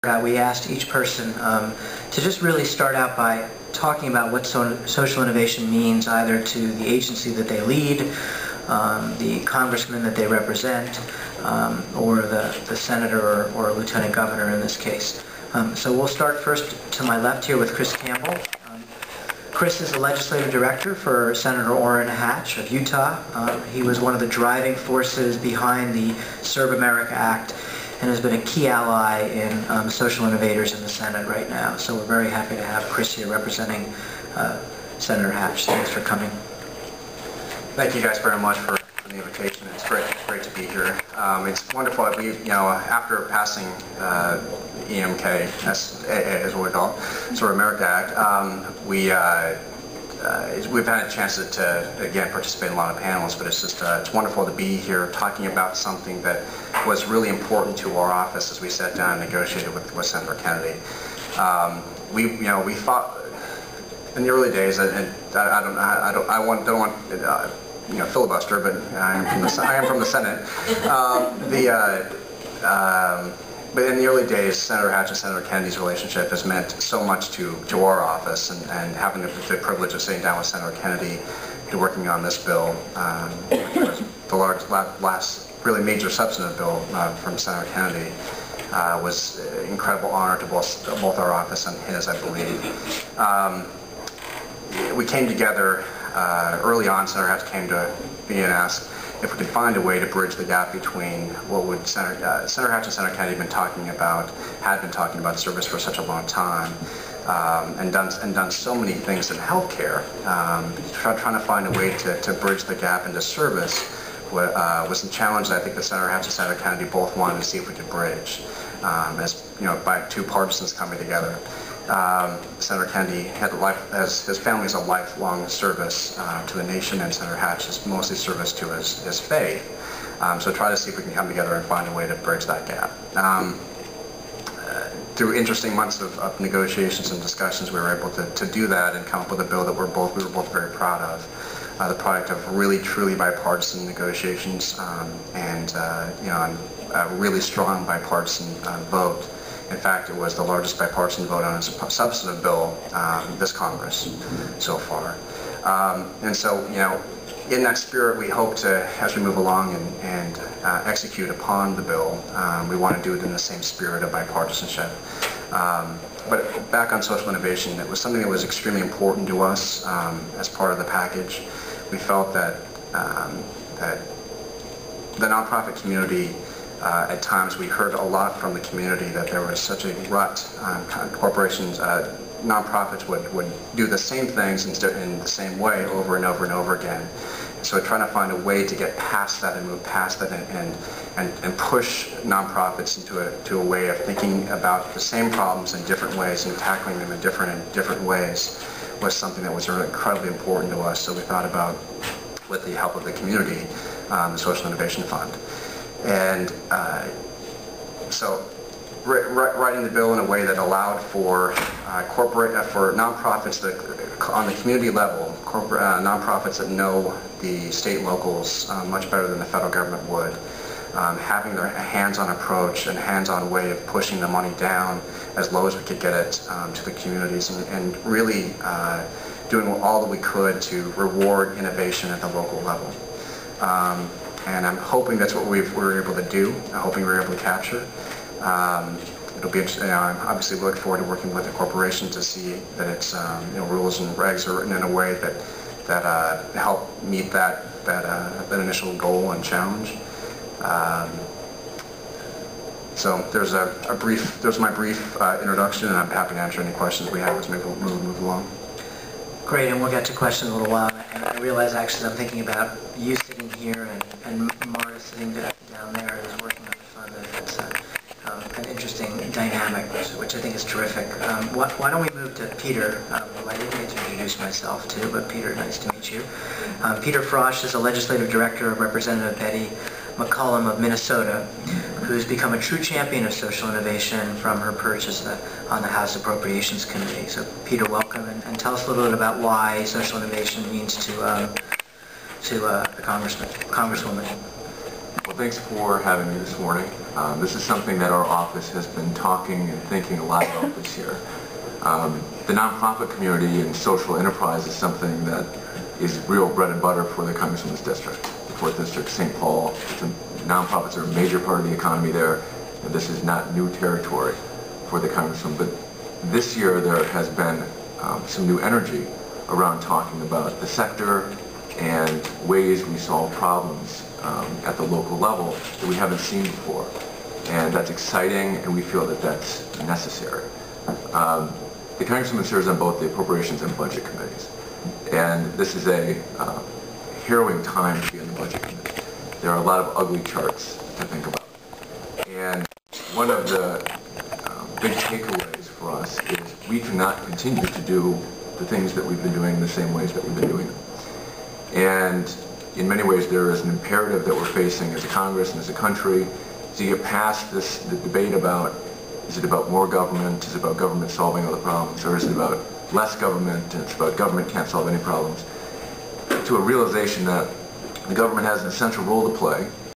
We asked each person to just really start out by talking about what social innovation means either to the agency that they lead, the congressman that they represent, or the senator or lieutenant governor in this case. So we'll start first to my left here with Chris Campbell. Chris is the legislative director for Senator Orrin Hatch of Utah. He was one of the driving forces behind the Serve America Act and has been a key ally in social innovators in the Senate right now. So we're very happy to have Chris here representing Senator Hatch. Thanks for coming. Thank you guys very much for the invitation. It's great to be here. It's wonderful that after passing EMK, as what we call it, Serve America Act, we've had a chance to again participate in a lot of panels, but it's wonderful to be here talking about something that was really important to our office as we sat down and negotiated with Senator Kennedy. We thought in the early days, and I don't want filibuster, but I am from the Senate. But in the early days, Senator Hatch and Senator Kennedy's relationship has meant so much to our office, and having the privilege of sitting down with Senator Kennedy and working on this bill, which was the last really major substantive bill from Senator Kennedy, was an incredible honor to both our office and his, I believe. We came together early on. Senator Hatch came to me and asked if we could find a way to bridge the gap between what would Senator Hatch and Senator Kennedy had been talking about service for such a long time, and done so many things in healthcare. Trying to find a way to bridge the gap into service was a challenge that I think that Senator Hatch and Senator Kennedy both wanted to see if we could bridge, by two partisans coming together. Senator Kennedy his family is a lifelong service to the nation, and Senator Hatch is mostly service to his faith. So try to see if we can come together and find a way to bridge that gap. Through interesting months of negotiations and discussions, we were able to do that and come up with a bill that we were both very proud of. The product of really truly bipartisan negotiations and a really strong bipartisan vote. In fact, it was the largest bipartisan vote on a substantive bill this Congress so far. And so, in that spirit, we hope to, as we move along and execute upon the bill, we want to do it in the same spirit of bipartisanship. But back on social innovation, it was something that was extremely important to us as part of the package. We felt that the nonprofit community, at times we heard a lot from the community that there was such a rut. Corporations, nonprofits would do the same things in the same way over and over and over again. So trying to find a way to get past that and move past that and push nonprofits into a way of thinking about the same problems in different ways and tackling them in different ways was something that was really incredibly important to us. So we thought about, with the help of the community, the Social Innovation Fund. And so writing the bill in a way that allowed for for nonprofits that, on the community level, nonprofits that know the state and locals much better than the federal government would, having their hands-on approach and hands-on way of pushing the money down as low as we could get it to the communities, and really doing all that we could to reward innovation at the local level. And I'm hoping that's what we were able to do. I'm hoping we were able to capture. It'll be interesting. I obviously look forward to working with the corporation to see that its rules and regs are written in a way that help meet that initial goal and challenge. So there's my brief introduction, and I'm happy to answer any questions we have as we move along. Great, and we'll get to questions in a little while. And I realize actually I'm thinking about you sitting here and Marta sitting down there and is working on the fund. It's an interesting dynamic, which I think is terrific. Why don't we move to Peter, who I didn't get to introduce myself to, but Peter, nice to meet you. Peter Frosch is the legislative director of Representative Betty McCollums of Minnesota, who's become a true champion of social innovation from her perch on the House Appropriations Committee. So Peter, welcome, and tell us a little bit about why social innovation means to the Congresswoman. Well, thanks for having me this morning. This is something that our office has been talking and thinking a lot about this year. The nonprofit community and social enterprise is something that is real bread and butter for the Congressman's district, the 4th District, St. Paul. Nonprofits are a major part of the economy there, and this is not new territory for the Congressman. But this year there has been some new energy around talking about the sector and ways we solve problems at the local level that we haven't seen before. And that's exciting, and we feel that that's necessary. The Congressman serves on both the Appropriations and Budget Committees. And this is a harrowing time to be in the Budget Committee. There are a lot of ugly charts to think about. And one of the big takeaways for us is we cannot continue to do the things that we've been doing in the same ways that we've been doing them. And in many ways there is an imperative that we're facing as a Congress and as a country to get past the debate about, is it about more government, is it about government solving all the problems, or is it about less government and it's about government can't solve any problems, to a realization that the government has an essential role to play